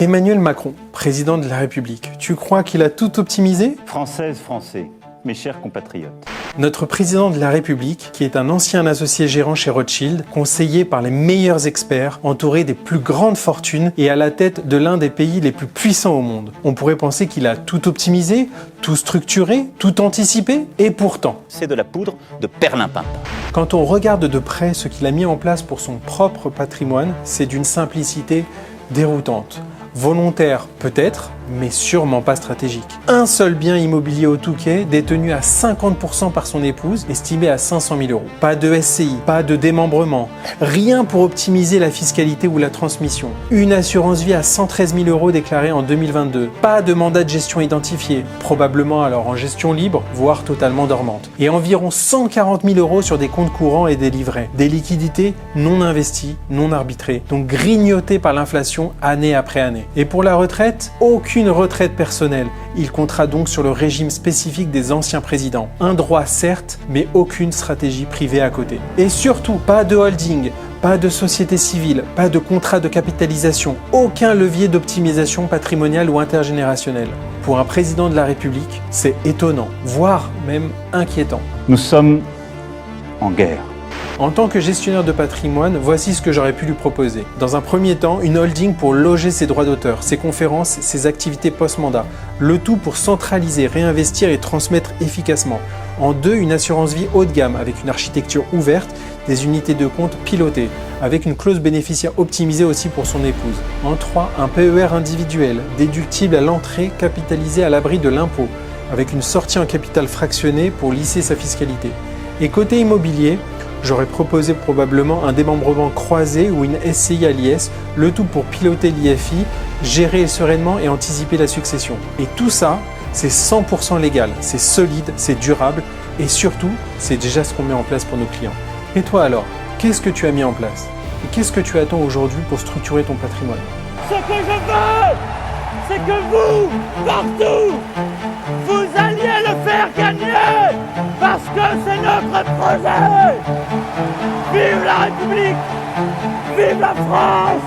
Emmanuel Macron, président de la République, tu crois qu'il a tout optimisé? Françaises, Français, mes chers compatriotes. Notre président de la République, qui est un ancien associé gérant chez Rothschild, conseillé par les meilleurs experts, entouré des plus grandes fortunes et à la tête de l'un des pays les plus puissants au monde. On pourrait penser qu'il a tout optimisé, tout structuré, tout anticipé, et pourtant... C'est de la poudre de perlimpinpin. Quand on regarde de près ce qu'il a mis en place pour son propre patrimoine, c'est d'une simplicité déroutante. Volontaire peut-être, mais sûrement pas stratégique. Un seul bien immobilier au Touquet, détenu à 50% par son épouse, estimé à 500 000 €. Pas de SCI, pas de démembrement, rien pour optimiser la fiscalité ou la transmission. Une assurance vie à 113 000 € déclarée en 2022. Pas de mandat de gestion identifié, probablement alors en gestion libre, voire totalement dormante. Et environ 140 000 € sur des comptes courants et des livrets. Des liquidités non investies, non arbitrées, donc grignotées par l'inflation année après année. Et pour la retraite, aucune retraite personnelle. Il comptera donc sur le régime spécifique des anciens présidents. Un droit certes, mais aucune stratégie privée à côté. Et surtout, pas de holding, pas de société civile, pas de contrat de capitalisation, aucun levier d'optimisation patrimoniale ou intergénérationnelle. Pour un président de la République, c'est étonnant, voire même inquiétant. Nous sommes en guerre. En tant que gestionnaire de patrimoine, voici ce que j'aurais pu lui proposer. Dans un premier temps, une holding pour loger ses droits d'auteur, ses conférences, ses activités post-mandat. Le tout pour centraliser, réinvestir et transmettre efficacement. En deux, une assurance vie haut de gamme avec une architecture ouverte, des unités de compte pilotées, avec une clause bénéficiaire optimisée aussi pour son épouse. En trois, un PER individuel, déductible à l'entrée, capitalisé à l'abri de l'impôt, avec une sortie en capital fractionné pour lisser sa fiscalité. Et côté immobilier, j'aurais proposé probablement un démembrement croisé ou une SCI à l'IS, le tout pour piloter l'IFI, gérer sereinement et anticiper la succession. Et tout ça, c'est 100% légal, c'est solide, c'est durable et surtout, c'est déjà ce qu'on met en place pour nos clients. Et toi alors, qu'est-ce que tu as mis en place? Et qu'est-ce que tu attends aujourd'hui pour structurer ton patrimoine? Ce que je veux, c'est que vous, partout, vous alliez le faire gagner, parce que c'est notre projet. Vive la République, vive la France.